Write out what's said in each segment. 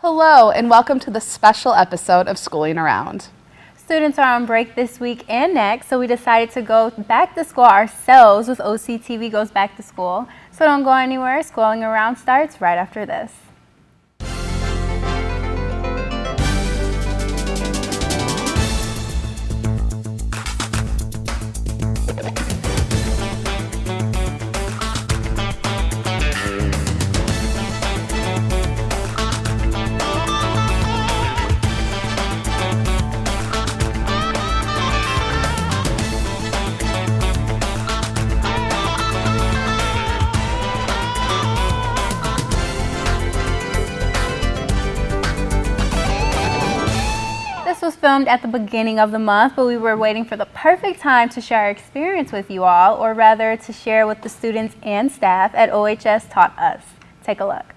Hello, and welcome to the special episode of Schooling Around. Students are on break this week and next, so we decided to go back to school ourselves with OCTV Goes Back to School. So don't go anywhere. Schooling Around starts right after this. This was filmed at the beginning of the month, but we were waiting for the perfect time to share our experience with you all, or rather to share what the students and staff at OHS taught us. Take a look.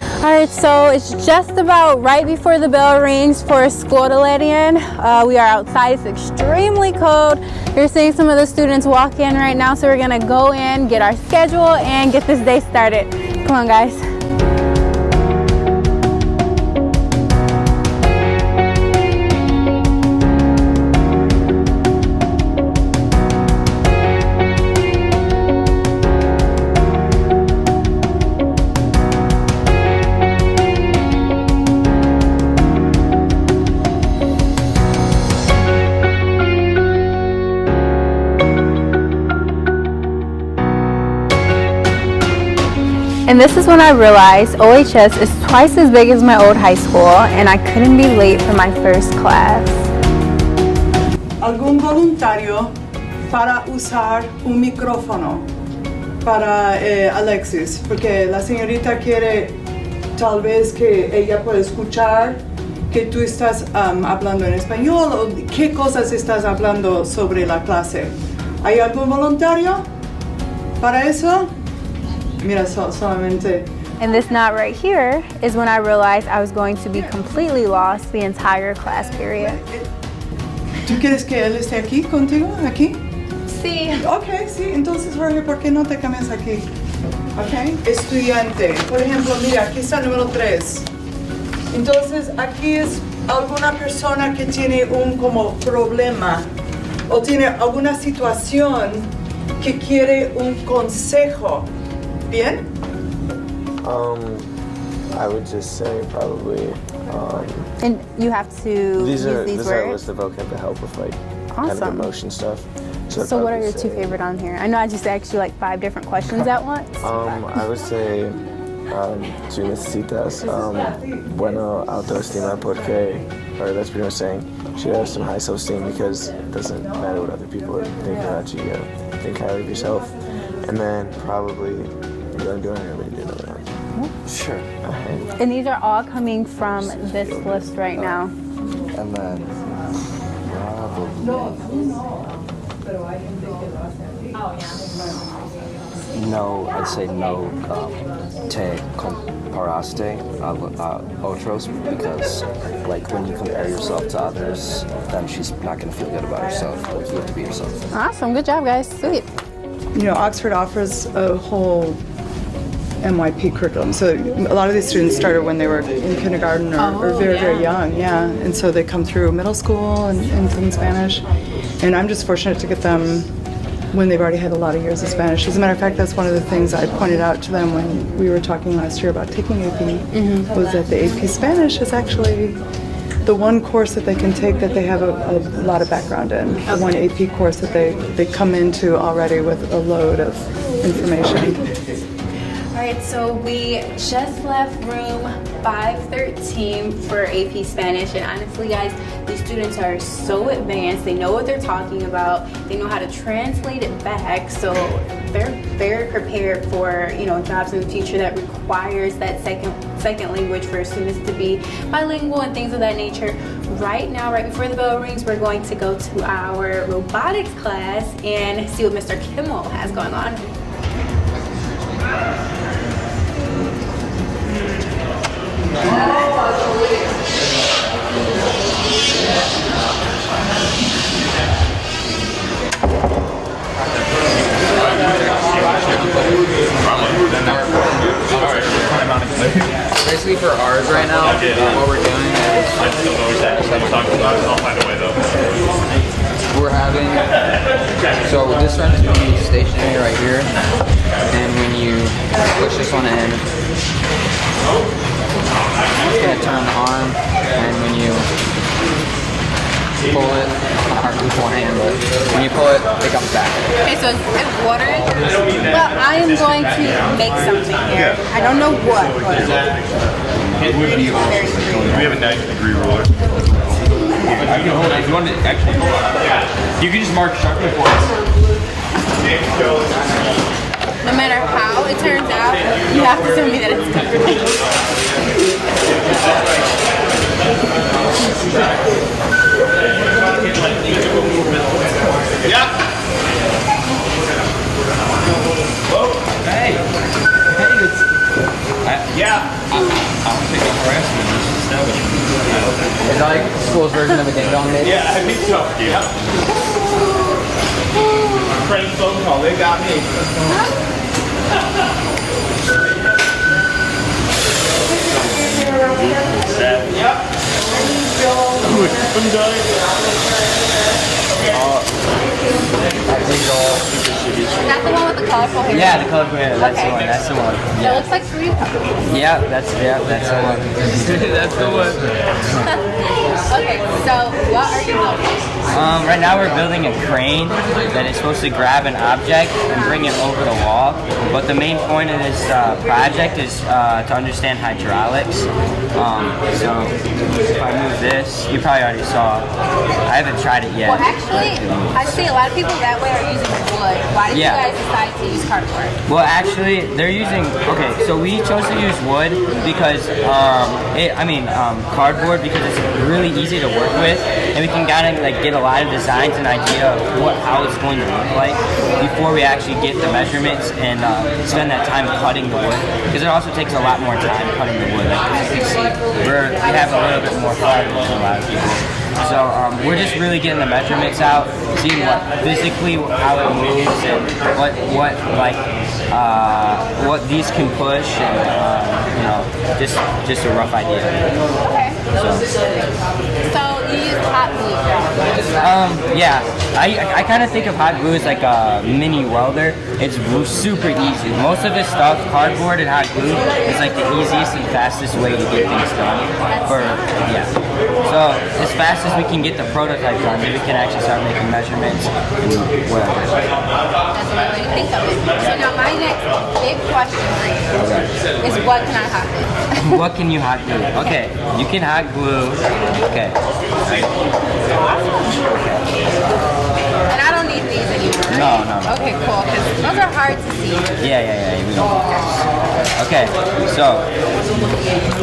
All right, so it's just about right before the bell rings for school to let in. We are outside, it's extremely cold. You're seeing some of the students walk in right now, so we're gonna go in, get our schedule, and get this day started. Come on, guys. And this is when I realized OHS is twice as big as my old high school, and I couldn't be late for my first class. ¿Algún voluntario para usar un micrófono para Alexis? Porque la señorita quiere tal vez que ella pueda escuchar que tú estás hablando en español o qué cosas estás hablando sobre la clase. ¿Hay algún voluntario para eso? Mira, solamente. And this knot right here is when I realized I was going to be completely lost the entire class period. ¿Tú quieres que él esté aquí contigo? ¿Aquí? Sí. Ok, sí. Entonces, Jorge, ¿por qué no te cambias aquí? Ok. Estudiante. Por ejemplo, mira, aquí está el número 3. Entonces, aquí es alguna persona que tiene un como problema o tiene alguna situación que quiere un consejo. Bien? I would just say probably. And you have to use these These are a words? list of vocab to help with like kind of Awesome. emotion stuff. So what are your two favorite on here? I know I just asked you like 5 different questions at once. I would say tú necesitas bueno autoestima porque, or that's pretty much saying she has some high self-esteem because it doesn't matter what other people are thinking about you. You gotta think highly of yourself. And then probably you're gonna do it or do another one. Sure. And these are all coming from this list right now. And then No, I'd say no te comparaste a otros because like when you compare yourself to others, then she's not going to feel good about herself. Like you have to be yourself. Awesome, good job guys, sweet. You know, Oxford offers a whole MYP curriculum. So a lot of these students started when they were in kindergarten or very, very young, yeah. And so they come through middle school and some Spanish. And I'm just fortunate to get them when they've already had a lot of years of Spanish. As a matter of fact, that's one of the things I pointed out to them when we were talking last year about taking AP, was that the AP Spanish is actually the one course that they can take that they have a lot of background in. The one AP course that they come into already with a load of information. All right, so we just left room 513 for AP Spanish, and honestly guys, these students are so advanced. They know what they're talking about. They know how to translate it back, so they're very prepared for, you know, jobs in the future that requires that second language for students to be bilingual and things of that nature. Right now, right before the bell rings, we're going to go to our robotics class and see what Mr. Kimmel has going on. basically for ours right now, what we're doing is we're having, so this one is going to be stationary right here, and when you push this one in, it's going to turn on, and when you pull it, it's hard to pull hand, but when you pull it, it comes back. Okay, so it's water. Well, I am going to make something here. I don't know what, but We have a 90-degree ruler. I can hold it. If you want to actually, you can just mark sharply for us. no matter how it turns out, you have to tell me that it's good. Hey, I'll take the harassment. Is that like school's version of a ding dong maybe? Yeah, I think so. Yeah. Prank phone call. They got me. Yep. I'm Is that the one with the colorful hair? Yeah, the colorful hair. That's Okay. the one. That's the one. It looks like three colors. Yeah, that's the one. That's the one. Okay, so what are you building? Right now we're building a crane that is supposed to grab an object and bring it over the wall. But the main point of this project is to understand hydraulics. So if I move this, you probably already saw. I haven't tried it yet. Well, actually, I see a lot of people that way are using wood. Why did Yeah. you guys decide to use cardboard? Well, actually, they're using. Okay, so we chose to use wood because, cardboard because it's really easy to work with, and we can kind of like get a lot of designs and idea of how it's going to look like before we actually get the measurements and spend that time cutting the wood. Because it also takes a lot more time cutting the wood. Like as you can see, we have a little bit more hardwood than a lot of people. So we're just really getting the measurements out, seeing what physically how it moves and what these can push, and just a rough idea. Okay. So you use hot glue for all this. Yeah, I kind of think of hot glue as like a mini welder. It's super easy. Most of this stuff, cardboard and hot glue, is like the easiest and fastest way to get things done. So as fast as we can get the prototype done, then we can actually start making measurements and whatever. That's one way to think of it. So now my next big question for you is what can I hot glue? What can you hot glue? Okay, you can hot glue. Okay. And I don't need these anymore. No. Okay, cool. Because those are hard to see. Yeah. We don't want those. Okay, so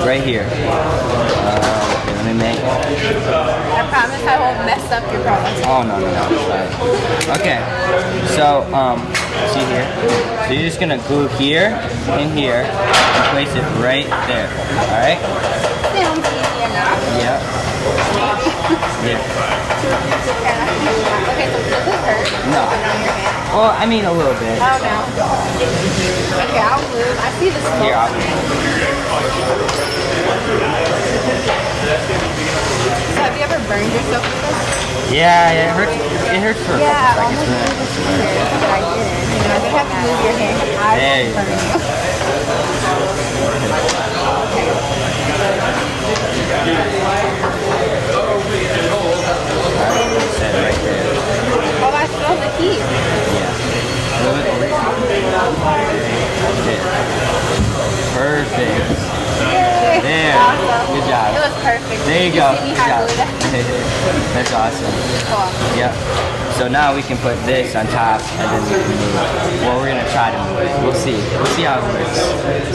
right here. Okay, let me make. I promise I won't mess up your promise. Oh no. Okay, so see here. So you're just gonna glue here and here and place it right there. All right. Sounds easy enough. Yeah. Okay, so does it hurt? No. On your hand? Well, I mean a little bit. Oh no. Okay, I'll move. I see the smoke. Here, So have you ever burned yourself with this? Yeah, it hurts. It hurts for a Yeah, couple almost seconds. move this here, but I didn't. You know, I didn't have to move your hand. I There you won't burn you. Set right there. Oh, I feel the heat. Yeah. A little bit over here. Perfect. There. Awesome. Good job. It was perfect. There you go. See me Good hot job. glue that? That's awesome. Cool. Yep. So now we can put this on top and then we can move it. Well, we're going to try to move it. We'll see. We'll see how it works.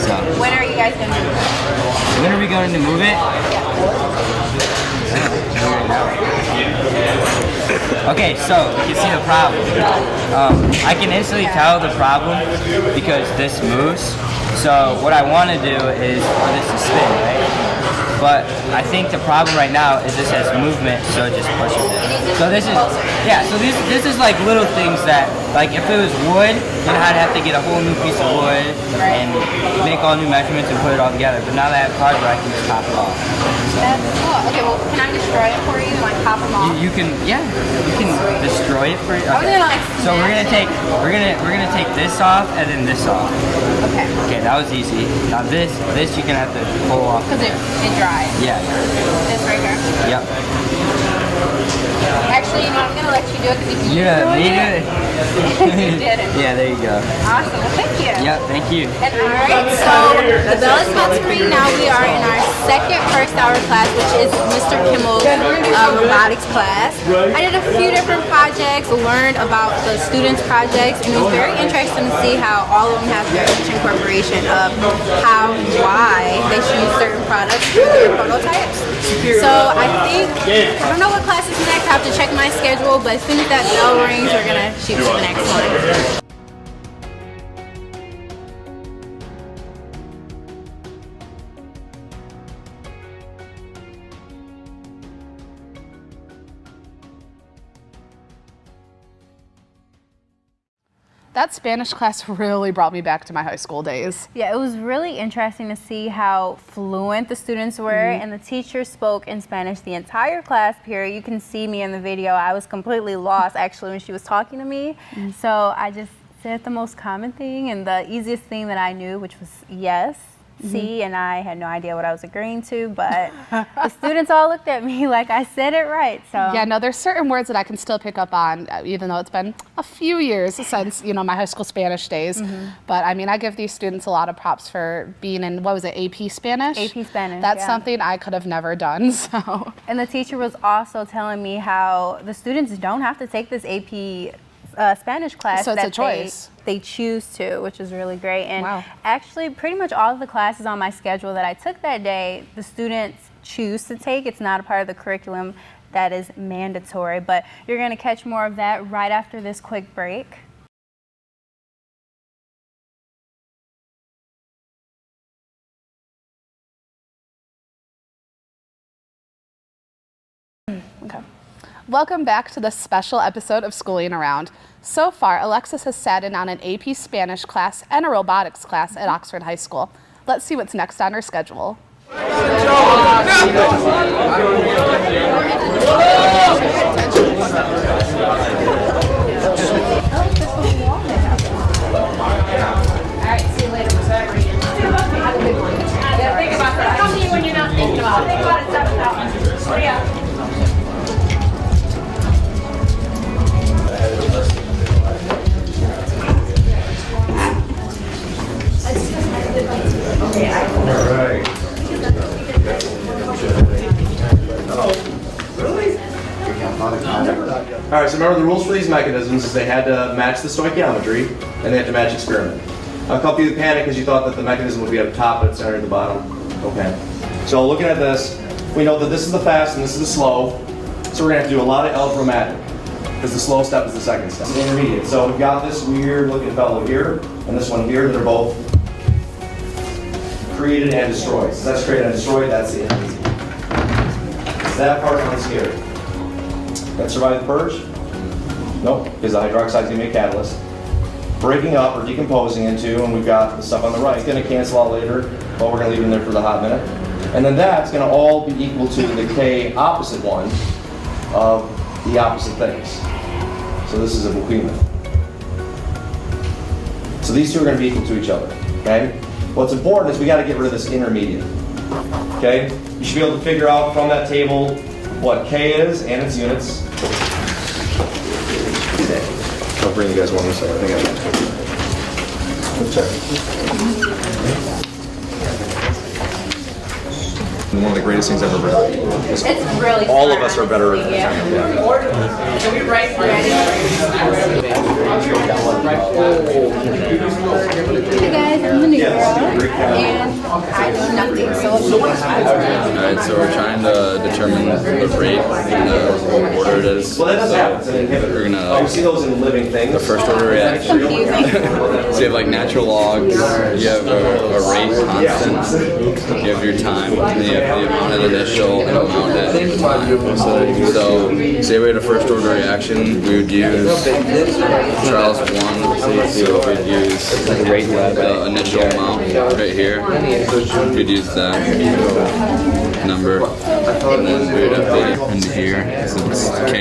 So, When are you guys going to move it? when are we going to move it? Okay, so you can see the problem. I can instantly tell the problem because this moves. So what I want to do is for this to spin, right? But I think the problem right now is this has movement, so it just pushes it. So this is, yeah, so this is like little things that, like if it was wood, then I'd have to get a whole new piece of wood and make all new measurements and put it all together. But now that I have hardware, I can just pop it off. That's cool. Okay, well, can I destroy it for you and like pop them off? You can, yeah, you can destroy it for you. I'm gonna like So we're gonna take this off and then this off. Okay. Okay, that was easy. Now this you're gonna have to pull off. Because it dries. Yeah. This right here. Yep. Actually, you know, I'm gonna let you do it because you Yeah, doing me it. You did it. Yeah, there you go. Awesome. Well, thank you. Yep, thank you. Alright, so the bell is about to ring now. We are in our second first hour class, which is Mr. Kimmel's robotics class. I did a few different projects, learned about the students' projects, and it was very interesting to see how all of them have very much incorporation of how and why they should use certain products for their prototypes. So I think, I don't know what class is next, I have to check my schedule, but as soon as that bell rings, we're gonna shoot to the next one. That Spanish class really brought me back to my high school days. Yeah, it was really interesting to see how fluent the students were, and the teacher spoke in Spanish the entire class period. You can see me in the video. I was completely lost actually when she was talking to me. So I just said the most common thing and the easiest thing that I knew, which was yes. See, and I had no idea what I was agreeing to, but the students all looked at me like I said it right. So Yeah, no, there's certain words that I can still pick up on, even though it's been a few years since, you know, my high school Spanish days. But I mean, I give these students a lot of props for being in, what was it, AP Spanish? AP Spanish, That's yeah. something I could have never done, so. And the teacher was also telling me how the students don't have to take this AP Spanish class. So it's that a choice. They choose to, which is really great. And Wow. actually, pretty much all of the classes on my schedule that I took that day, the students choose to take. It's not a part of the curriculum that is mandatory, but you're going to catch more of that right after this quick break. Okay. Welcome back to this special episode of Schooling Around. So far, Alexis has sat in on an AP Spanish class and a robotics class at Oxford High School. Let's see what's next on her schedule. Alright, see you later. Think about that. Come to you when you're not thinking about it. Think about it, stuff it out. Yeah. All right, so remember the rules for these mechanisms is they had to match the stoichiometry and they had to match experiment. A couple of you panicked because you thought that the mechanism would be at the top but it's centered at the bottom. Okay. So looking at this, we know that this is the fast and this is the slow. So we're going to have to do a lot of alpharomatic because the slow step is the second step. The intermediate. So we've got this weird looking fellow here and this one here that are both created and destroyed. So that's created and destroyed, that's the intermediate. So that part comes here. That survive the purge? Nope, because the hydroxide is going to be a catalyst. Breaking up or decomposing into, and we've got the stuff on the right. It's going to cancel out later, but we're going to leave it in there for the hot minute. And then that's going to all be equal to the K opposite one of the opposite things. So this is a behemoth. So these two are going to be equal to each other, okay? What's important is we got to get rid of this intermediate, okay? You should be able to figure out from that table what K is and its units. I'll bring you guys one more second. I think I got one of the greatest things I've ever done. It's really All of us are better at Yeah. Hey guys, I'm the new girl, and I know nothing. So Alright, so we're trying to determine the rate and what order it is. Well, that does happen. It's an inhibitor. We're gonna You see those in living things. the first order reaction. So you have like natural logs, you have a rate constant, you have your time, and then you have the amount at initial and amount at time. So say we had a first order reaction, we would use trials 1, so we'd use the initial amount right here. We'd use that number, and then we would update it into here. So it's K.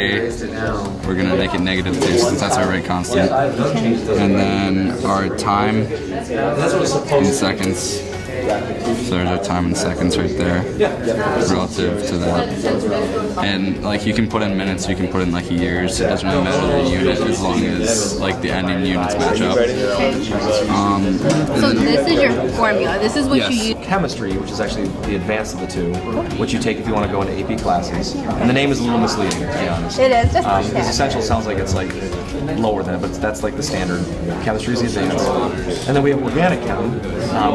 We're gonna make it -2 since that's our rate constant. And then our time in seconds. So there's our time in seconds right there, relative to that. And like you can put in minutes, you can put in like years. It doesn't really matter the unit as long as like the ending units match up. So this is your formula. This is what you use. Chemistry, which is actually the advanced of the two, which you take if you want to go into AP classes. And the name is a little misleading, to be honest. It is. Just Because essential sounds like it's like lower than it, but that's like the standard. Chemistry is the advanced. And then we have organic chem,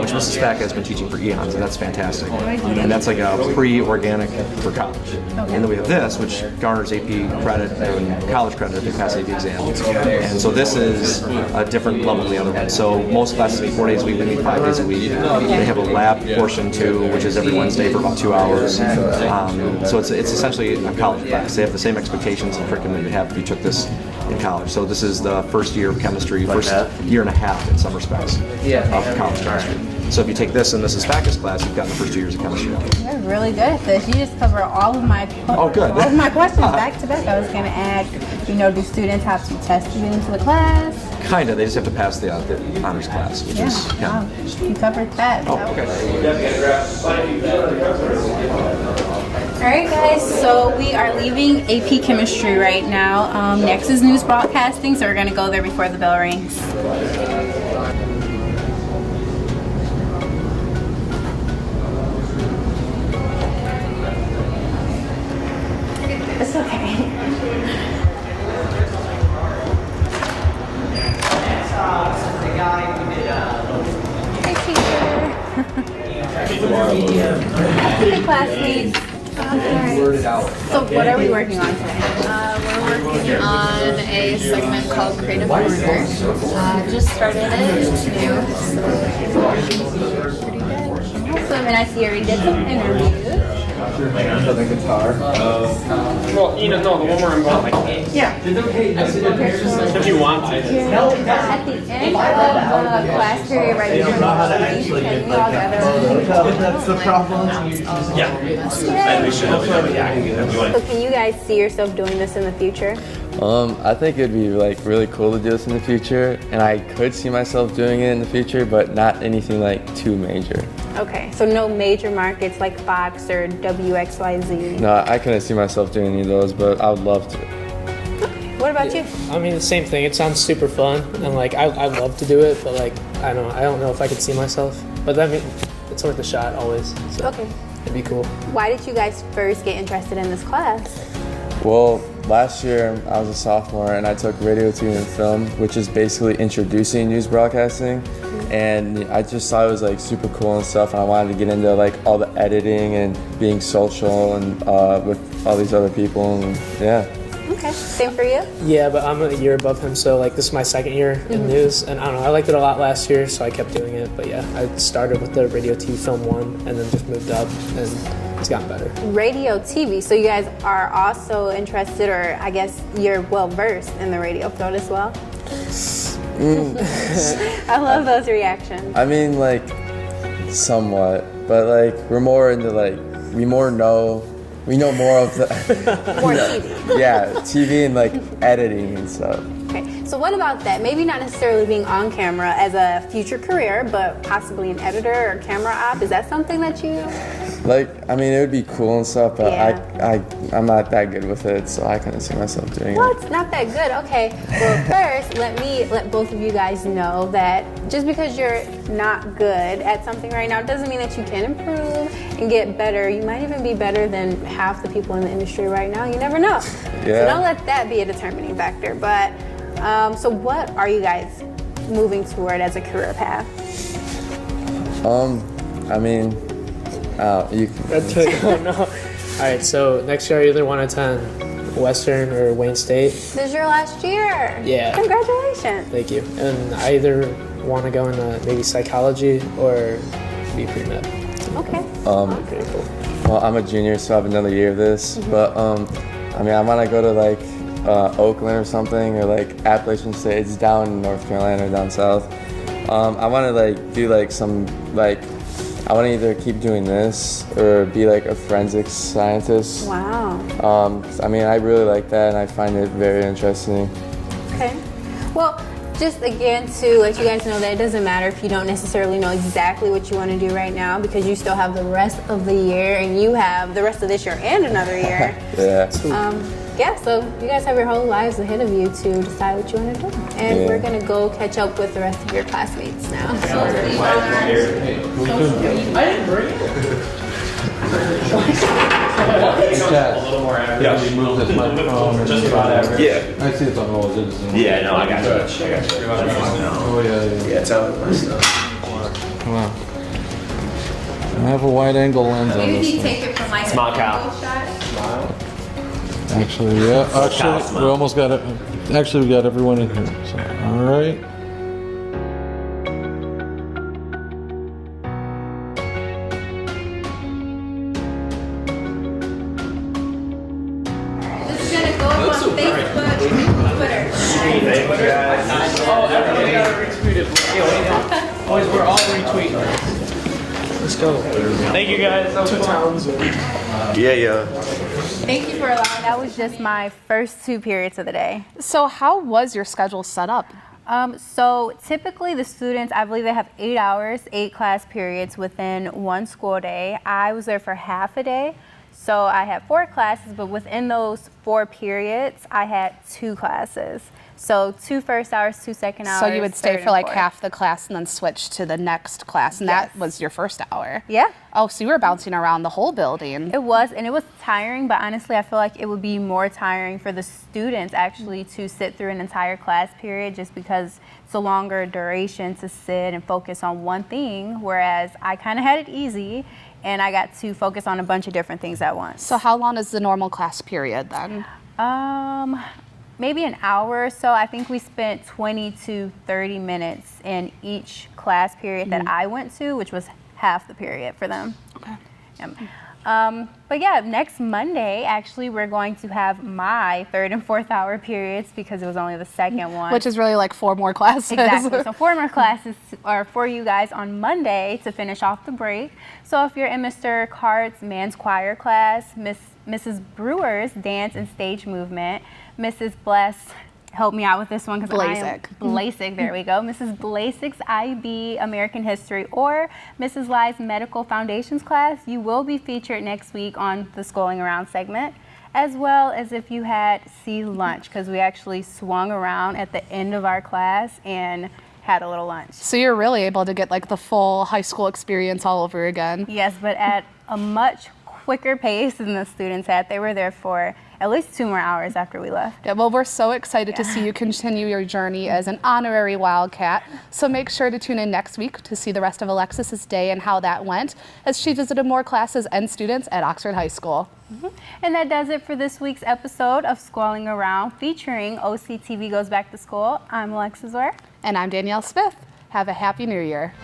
which Mrs. Spack has been teaching for eons, and that's fantastic. And that's like a pre-organic for college. And then we have this, which garners AP credit and college credit if they pass AP exams. And so this is a different level than the other one. So most classes meet 4 days a week, we meet 5 days a week. They have a lab portion too, which is every Wednesday for about 2 hours. So it's essentially a college class. They have the same expectations and curriculum that you'd have if you took this in college. So this is the first year of chemistry, first year and a half in some respects of college chemistry. So if you take this and this is Backus class, you've gotten the first 2 years of chemistry. You're really good at this. You just cover all of my good. all of my questions back to back. I was going to ask, do students have to test you into the class? Kind of. They just have to pass the honors class, which is Wow. You covered that. Oh, okay. All right, guys. So we are leaving AP Chemistry right now. Next is news broadcasting, so we're going to go there before the bell rings. It's okay. Hey, teacher. Hey, classmates. So what are we working on today? We're working on a segment called Creative Corner. Just started it. It's new. Awesome, and I see you already did some interviews. For the guitar. Well, no, the one where I'm going. Yeah. If you want to. At the end of the class period, right before the meeting, can we all gather? That's the problem. Yeah. So can you guys see yourself doing this in the future? I think it'd be like really cool to do this in the future, and I could see myself doing it in the future, but not anything like too major. Okay, so no major markets like Fox or WXYZ. No, I couldn't see myself doing any of those, but I would love to. What about you? I mean, the same thing. It sounds super fun, and like I'd love to do it, but like I don't know if I could see myself. But I mean, it's worth a shot always. So Okay. it'd be cool. Why did you guys first get interested in this class? Well, last year I was a sophomore and I took radio, TV, and film, which is basically introducing news broadcasting. And I just thought it was like super cool and stuff, and I wanted to get into like all the editing and being social and with all these other people, and yeah. Okay, same for you? Yeah, but I'm a year above him, so like this is my second year in news, and I don't know. I liked it a lot last year, so I kept doing it. But yeah, I started with the radio, TV, film 1, and then just moved up, and it's gotten better. Radio, TV. So you guys are also interested, or I guess you're well versed in the radio field as well? I love those reactions. I mean, like, somewhat, but like we're more into like we know more of the More TV. yeah, TV and like editing and stuff. Okay, so what about that? Maybe not necessarily being on camera as a future career, but possibly an editor or camera op. Is that something that you... Like, I mean, it would be cool and stuff, but Yeah. I'm not that good with it, so I couldn't see myself doing Well, it. it's not that good. Okay. Well, first, let both of you guys know that just because you're not good at something right now doesn't mean that you can improve and get better. You might even be better than half the people in the industry right now. You never know. Yeah. So don't let that be a determining factor. But so what are you guys moving toward as a career path? I mean, You Oh, no. All right, so next year I either want to attend Western or Wayne State. This is your last year. Yeah. Congratulations. Thank you. And I either want to go into maybe psychology or be pre-med. Okay. Pretty cool. Well, I'm a junior, so I have another year of this. But I mean, I want to go to like Oakland or something, or like Appalachian State. It's down in North Carolina or down south. I want to like do like some like. I want to either keep doing this or be like a forensics scientist. Wow. I mean, I really like that, and I find it very interesting. Okay. Well, just again to let you guys know that it doesn't matter if you don't necessarily know exactly what you want to do right now, because you still have the rest of the year, and you have the rest of this year and another year. Yeah. So you guys have your whole lives ahead of you to decide what you want to do. And we're going to go catch up with the rest of your classmates now. Yeah. I see it's on all citizens. Yeah, no, I got you. Oh, yeah. Yeah, tell me my stuff. Come on. I have a wide angle lens on this thing. take it from like Small cow. Actually, yeah. Actually, we almost got it. Actually, we got everyone in here. So, all right. This is going to go up on Facebook, Twitter. Oh, everybody got to retweet it. Boys, we're all retweeting. Let's go. Thank you guys. Two towns. Yeah. Thank you for allowing. That was just my first 2 periods of the day. So how was your schedule set up? So typically the students, I believe they have 8 hours, 8 class periods within one school day. I was there for half a day. So I had 4 classes, but within those 4 periods, I had 2 classes. So 2 first hours, 2 second hours. So you would stay third for like and fourth. half the class and then switch to the next class, and that was your first hour? Yeah. Oh, so you were bouncing around the whole building. It was, and it was tiring, but honestly, I feel like it would be more tiring for the students actually to sit through an entire class period, just because it's a longer duration to sit and focus on one thing, whereas I kind of had it easy, and I got to focus on a bunch of different things at once. So how long is the normal class period then? Maybe an hour or so. I think we spent 20 to 30 minutes in each class period that I went to, which was half the period for them. Okay. But yeah, next Monday, actually, we're going to have my 3rd and 4th hour periods, because it was only the second one. Which is really like 4 more classes. Exactly. So 4 more classes are for you guys on Monday to finish off the break. So if you're in Mr. Cart's Man's Choir class, Mrs. Brewer's Dance and Stage Movement, Mrs. Bless, help me out with this one because Blasik, there we go. Mrs. Blasik's IB American History, or Mrs. Lai's Medical Foundations class, you will be featured next week on the Schooling Around segment, as well as if you had C lunch, because we actually swung around at the end of our class and had a little lunch. So you're really able to get like the full high school experience all over again. Yes, but at a much quicker pace than the students had. They were there for at least 2 more hours after we left. Yeah, well, we're so excited to see you continue your journey as an honorary Wildcat. So make sure to tune in next week to see the rest of Alexis's day and how that went as she visited more classes and students at Oxford High School. And that does it for this week's episode of Schooling Around featuring OCTV Goes Back to School. I'm Alexis Ware. And I'm Danielle Smith. Have a happy new year.